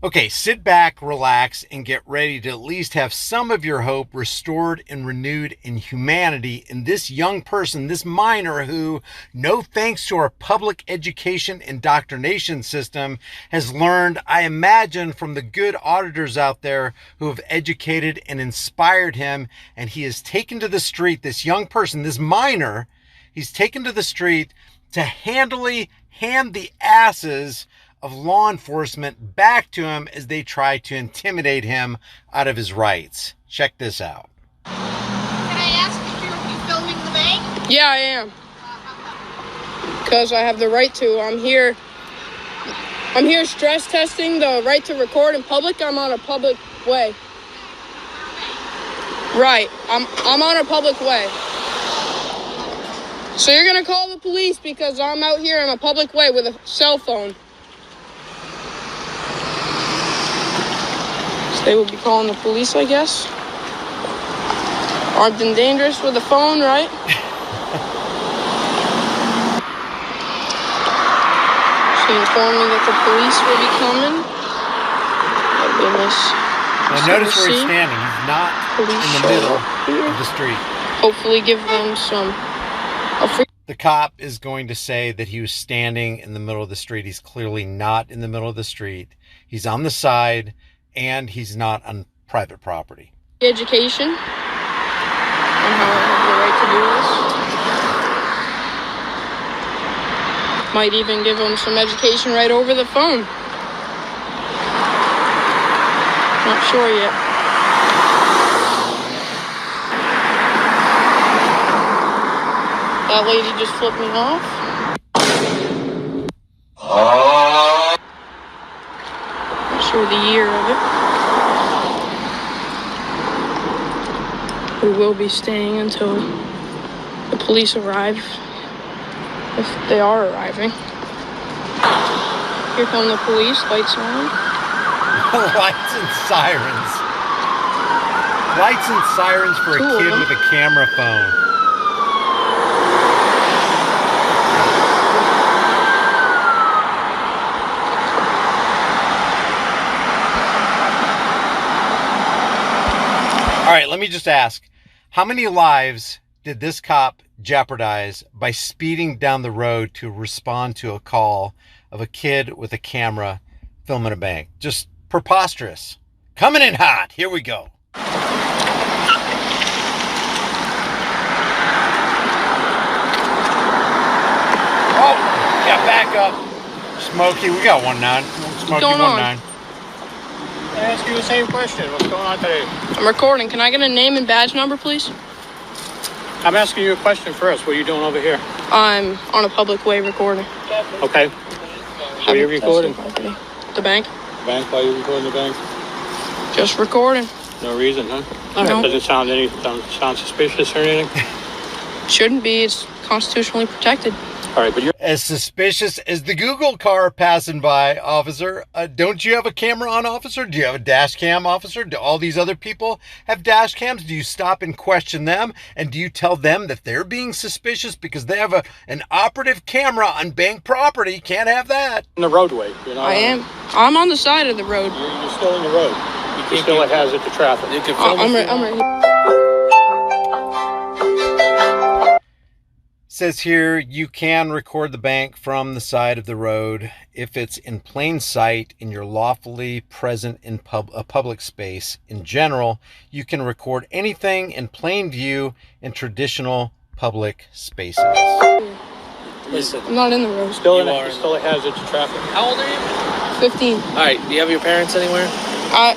Okay, sit back, relax, and get ready to at least have some of your hope restored and renewed in humanity in this young person, this minor who, no thanks to our public education indoctrination system, has learned, I imagine, from the good auditors out there who have educated and inspired him. And he is taken to the street, this young person, this minor, he's taken to the street to handily hand the asses of law enforcement back to him as they try to intimidate him out of his rights. Check this out. Can I ask if you're filming the bank? Yeah, I am. Because I have the right to. I'm here stress testing the right to record in public. I'm on a public way. Right. I'm on a public way. So you're going to call the police because I'm out here on a public way with a cell phone. They would be calling the police, I guess. Armed and dangerous with a phone, right? She informed me that the police will be coming. Oh, goodness. Now notice where he's standing. He's not in the middle of the street. Hopefully give them The cop is going to say that he was standing in the middle of the street. He's clearly not in the middle of the street. He's on the side. And he's not on private property. Education on how I have the right to do this. Might even give them some education right over the phone. Not sure yet. That lady just flipped me off. Not sure the year of it. We will be staying until the police arrive, if they are arriving. Here come the police, lights on. Lights and sirens. Lights and sirens for a kid with a camera phone. All right, let me just ask, how many lives did this cop jeopardize by speeding down the road to respond to a call of a kid with a camera filming a bank? Just preposterous. Coming in hot. Here we go. Oh, yeah, back up. Smokey, we got 1-9. Smokey, 1-9. I ask you the same question. What's going on today? I'm recording. Can I get a name and badge number, please? I'm asking you a question first. What are you doing over here? I'm on a public way recording. Okay. Where are you recording? The bank. Bank? Why are you recording the bank? Just recording. No reason, huh? No. Doesn't sound suspicious or anything? Shouldn't be. It's constitutionally protected. All right, but you're as suspicious as the Google car passing by, officer. Don't you have a camera on, officer? Do you have a dash cam, officer? Do all these other people have dash cams? Do you stop and question them? And do you tell them that they're being suspicious because they have an operative camera on bank property? Can't have that. in the roadway. You're not I am. I'm on the side of the road. You're still in the road. You're still a hazard to traffic. You can film I'm right here. Says here, you can record the bank from the side of the road if it's in plain sight and you're lawfully present in a public space. In general, you can record anything in plain view in traditional public spaces. Listen. I'm not in the road. You're still a hazard to traffic. How old are you? 15. All right. Do you have your parents anywhere?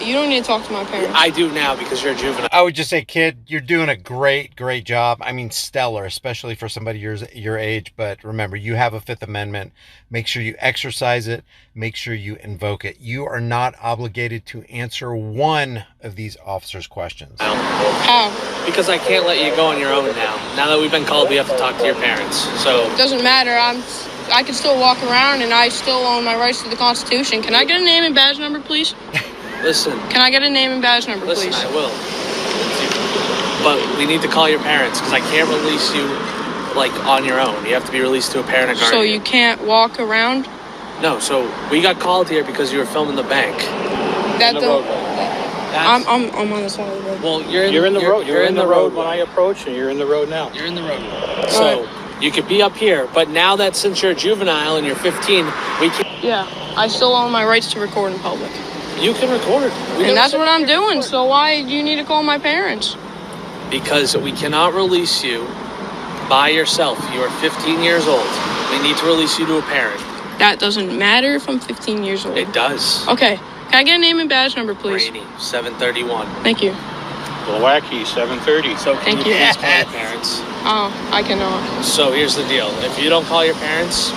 You don't need to talk to my parents. I do now because you're a juvenile. I would just say, kid, you're doing a great job. I mean, stellar, especially for somebody your age. But remember, you have a Fifth Amendment. Make sure you exercise it. Make sure you invoke it. You are not obligated to answer one of these officers' questions. How? Because I can't let you go on your own now. Now that we've been called, we have to talk to your parents. So It doesn't matter. I can still walk around, and I still own my rights to the Constitution. Can I get a name and badge number, please? listen. Can I get a name and badge number, Listen, please? I will. But we need to call your parents because I can't release you like on your own. You have to be released to a parent or guardian. So you can't walk around? No, so we got called here because you were filming the bank. That in the don't. roadway. I'm on the side of the road. Well, You're in the road. You're in the road when I approach, and you're in the road now. You're in the road. So you could be up here, but now that since you're a juvenile and you're 15, we can. Yeah, I still own my rights to record in public. You can record. And that's what I'm doing. So why do you need to call my parents? Because we cannot release you by yourself. You are 15 years old. We need to release you to a parent. That doesn't matter if I'm 15 years old. It does. Okay. Can I get a name and badge number, please? Brady, 731. Thank you. Wacky, 730. So can Thank you you. please call your parents? Oh, I cannot. So here's the deal. If you don't call your parents...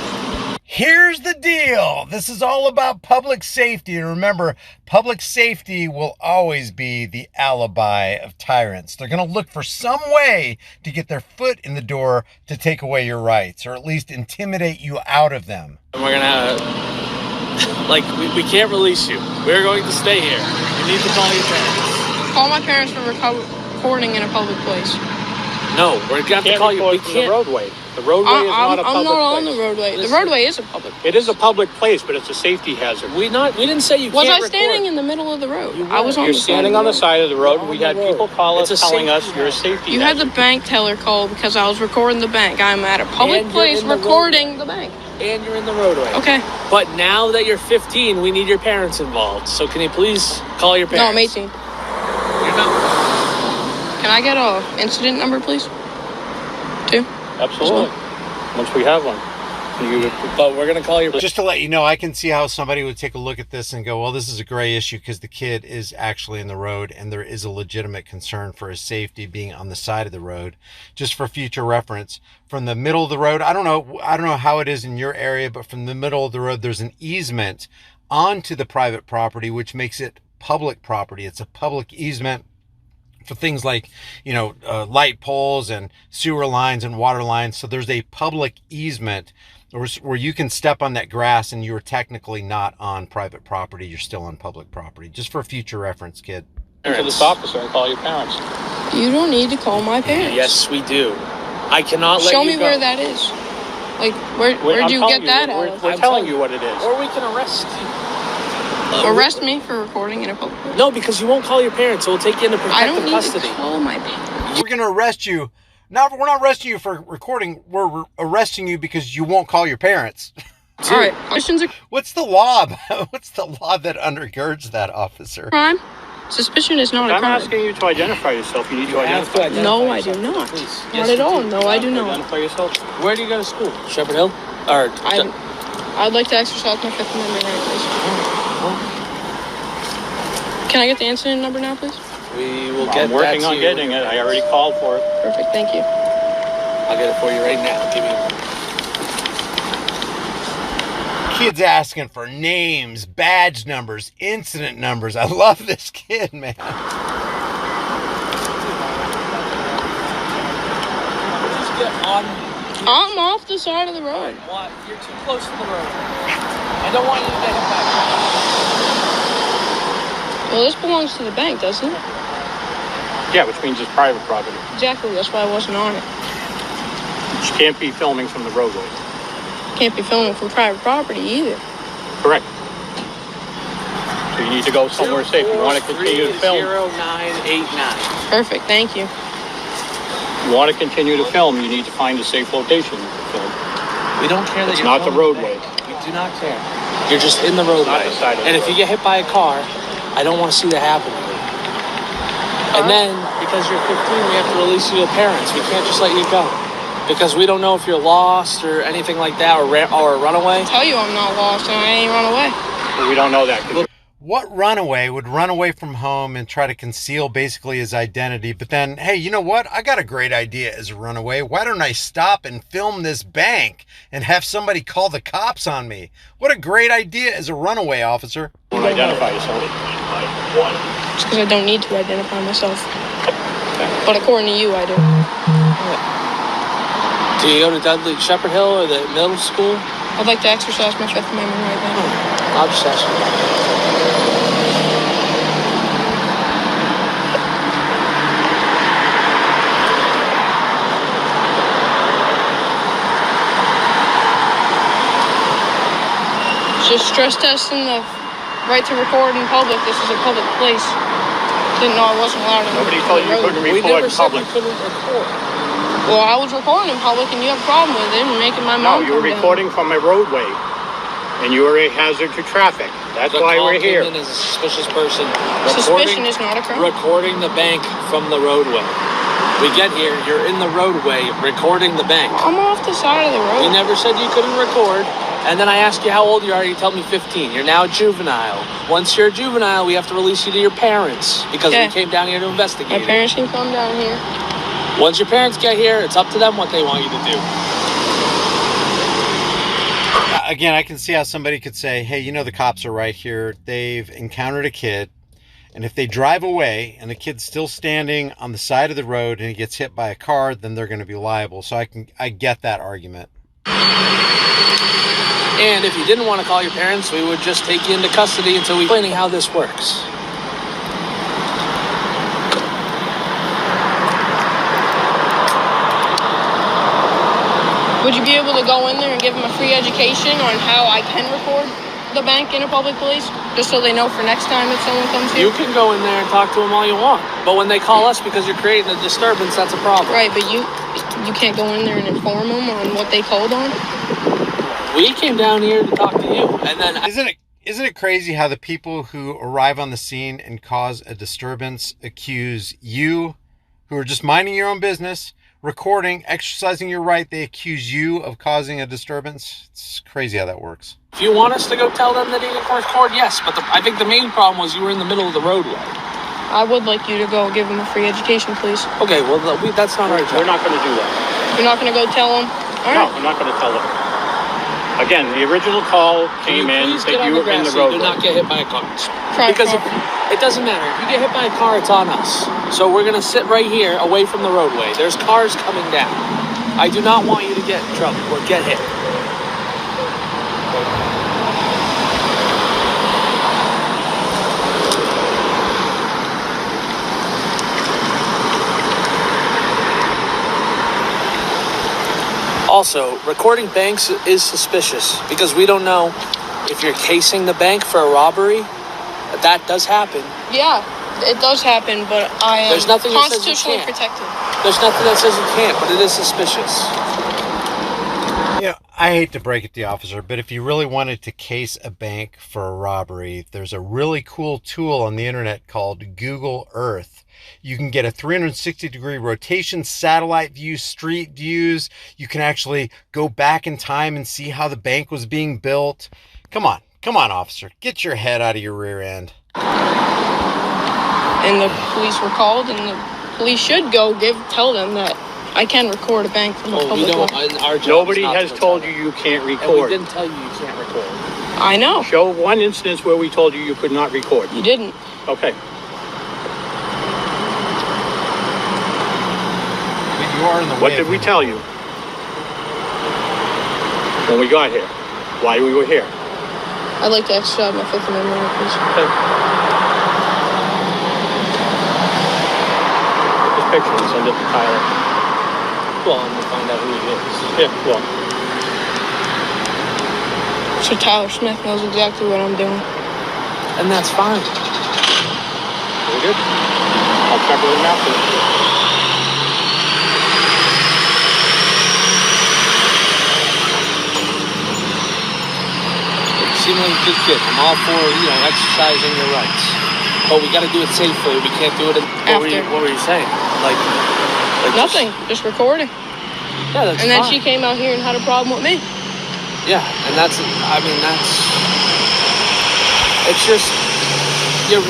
Here's the deal. This is all about public safety. And remember, public safety will always be the alibi of tyrants. They're going to look for some way to get their foot in the door to take away your rights, or at least intimidate you out of them. And we're going to... we can't release you. We're going to stay here. You need to call your parents. Call my parents for recording in a public place. No, we're going to have to call you. We from can't. the roadway. The roadway is not a public I'm not on place. the roadway. Listen. The roadway is a public place. It is a public place, but it's a safety hazard. We didn't say you Was can't I standing record. in the middle of the road? You I was on You're the standing on the side of the road. We had people call us It's a telling us safety you're a hazard. safety You had hazard. the bank teller call because I was recording the bank. I'm at a public And you're place in the recording the bank. And you're in the roadway. Okay. But now that you're 15, we need your parents involved. So can you please call your No, I'm parents? 18. You're not. Can I get a incident number, please? 2? Absolutely. Once we have one. But we're going to call your... Just to let you know, I can see how somebody would take a look at this and go, well, this is a gray issue because the kid is actually in the road and there is a legitimate concern for his safety being on the side of the road. Just for future reference, from the middle of the road, I don't know how it is in your area, but from the middle of the road, there's an easement onto the private property, which makes it public property. It's a public easement for things like, light poles and sewer lines and water lines. So there's a public easement where you can step on that grass and you're technically not on private property. You're still on public property. Just for future reference, kid. To this officer and call your parents. You don't need to call my parents. Yes, we do. I cannot let Show you me go. where that is. Like, where'd you get that out of? We're telling you what it is. Or we can arrest you. Arrest me for recording in a public place? No, because you won't call your parents. So we'll take you into I don't protective need custody. to call my parents. We're going to arrest you. Now, we're not arresting you for recording. We're arresting you because you won't call your parents. All right, questions are What's the law? What's the law that undergirds that, officer? crime. Suspicion is not a I'm crime. asking you to identify yourself. You need to identify yourself. No, I do not. Please. Not Yes, at you all. do. No, I do not. Identify yourself. Where do you go to school? Shepherd Hill? Or I'd like to exercise my Fifth Amendment right, please. Can I get the incident number now, please? we will get I'm working that to on you. getting it. I already called for it. Perfect, thank you. I'll get it for you right now. Give me a moment. Kids asking for names, badge numbers, incident numbers. I love this kid, man. Just get on. I'm off the side of the road. What? You're too close to the road. I don't want you to get hit by a car. Well, this belongs to the bank, doesn't it? Yeah, which means it's private property. Exactly, that's why I wasn't on it. You can't be filming from the roadway. Can't be filming from private property either. Correct. So you need to go somewhere safe. You want to continue to film. 0989. Perfect, thank you. You want to continue to film, you need to find a safe location to film. We don't care that It's you're not the filming roadway. today. We do not care. You're just in the roadway. Not the side of the and if you road. get hit by a car, I don't want to see that happen to you. And then, because you're 15, we have to release you to parents. We can't just let you go. Because we don't know if you're lost or anything like that, or a runaway. I tell you I'm not lost and I ain't run away. But we don't know that. 'Cause What runaway would run away from home and try to conceal basically his identity? But then, hey, you know what? I got a great idea as a runaway. Why don't I stop and film this bank and have somebody call the cops on me? What a great idea as a runaway, officer. you want to identify yourself. Just because I don't need to identify myself. But according to you, I do. Do you go to Dudley Shepherd Hill or the middle school? I'd like to exercise my Fifth Amendment right now. I'll just ask you. Just stress testing the right to record in public. This is a public place. Didn't know I wasn't allowed to. Nobody told you you couldn't We record never in said public. you couldn't record. Well, I was recording in public, and you have a problem with it, and making my No, mom you were come down. recording from a roadway, and you were a hazard to traffic. That's The why call we're here. came in as a suspicious person. Suspicion is not a crime. Recording the bank from the roadway. We get here, you're in the roadway recording the bank. I'm off the side of the road. We never said you couldn't record. And then I asked you how old you are. You tell me 15. You're now a juvenile. Once you're a juvenile, we have to release you to your parents because Okay. we came down here to investigate My it. parents can come down here. Once your parents get here, it's up to them what they want you to do. Again, I can see how somebody could say, hey, you know, the cops are right here. They've encountered a kid. And if they drive away and the kid's still standing on the side of the road and he gets hit by a car, then they're going to be liable. So I get that argument. And if you didn't want to call your parents, we would just take you into custody until we explaining how this works. Would you be able to go in there and give them a free education on how I can record the bank in a public place? Just so they know for next time if someone comes here? You can go in there and talk to them all you want. But when they call us because you're creating a disturbance, that's a problem. Right, but you can't go in there and inform them on what they called on? We came down here to talk to you. And then Isn't it crazy how the people who arrive on the scene and cause a disturbance accuse you, who are just minding your own business, recording, exercising your right, they accuse you of causing a disturbance? It's crazy how that works. if you want us to go tell them that they can record, yes. But I think the main problem was you were in the middle of the roadway. I would like you to go give them a free education, please. Okay, well, that's not our job. We're not going to do that. You're not going to go tell them? All No, right. I'm not going to tell them. Again, the original call came in Please that get on you the were in grass the so you do roadway. not get hit by a car. Private Because property. it doesn't matter. If you get hit by a car, it's on us. So we're going to sit right here away from the roadway. There's cars coming down. I do not want you to get in trouble or get hit. Also, recording banks is suspicious because we don't know if you're casing the bank for a robbery. That does happen. Yeah, it does happen, but I am There's nothing that says you constitutionally can't. protected. There's nothing that says you can't, but it is suspicious. You know, I hate to break it to the officer, but if you really wanted to case a bank for a robbery, there's a really cool tool on the internet called Google Earth. You can get a 360-degree rotation, satellite view, street views. You can actually go back in time and see how the bank was being built. Come on, officer. Get your head out of your rear end. And the police were called, and the police should go tell them that I can record a bank from a Oh, we public don't. way. Our job Nobody is not has to told tell you them. you can't And we record. didn't tell you can't record. I know. Show one instance where we told you could not record. You didn't. Okay. But you are in the way. What did we tell you when we got here? Why we were here? I'd like to exercise my Fifth Amendment right, please. Okay. Take this picture and send it to Tyler. Well, and we'll find out who he is. Yeah, well, So Tyler Smith knows exactly what I'm doing. And that's fine. very good. I'll check with him after. You seem like a good kid. I'm all for, exercising your rights. But we got to do it safely. We can't do it in... What were you saying? Like Nothing. Just recording. Yeah, that's And then fine. she came out here and had a problem with me. Yeah, and it's just, you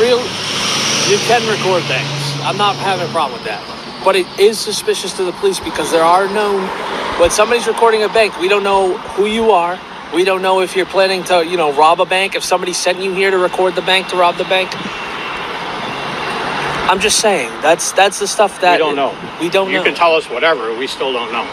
can record things. I'm not having a problem with that. But it is suspicious to the police because there are known, when somebody's recording a bank, we don't know who you are. We don't know if you're planning to, rob a bank. If somebody sent you here to record the bank, to rob the bank. I'm just saying, that's the stuff that... We don't know. We don't know. You can tell us whatever, we still don't know.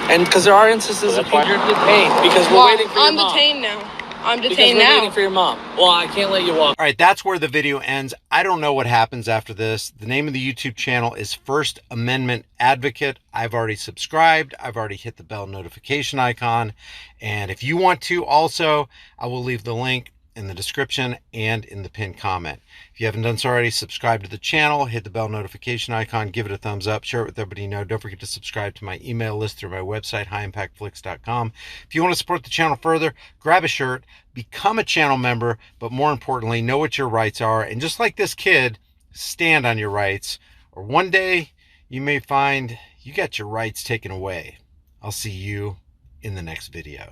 And because there are instances So of that's why you're detained because we're Well, waiting for your I'm mom. detained now. I'm Because detained we're now. waiting for your mom. Well, I can't let you walk. All right, that's where the video ends. I don't know what happens after this. The name of the YouTube channel is First Amendment Advocate. I've already subscribed. I've already hit the bell notification icon. And if you want to also, I will leave the link in the description and in the pinned comment. If you haven't done so already, subscribe to the channel, hit the bell notification icon, give it a thumbs up, share it with everybody you know. Don't forget to subscribe to my email list through my website, highimpactflix.com. If you want to support the channel further, grab a shirt, become a channel member, but more importantly, know what your rights are. And just like this kid, stand on your rights, or one day you may find you got your rights taken away. I'll see you in the next video.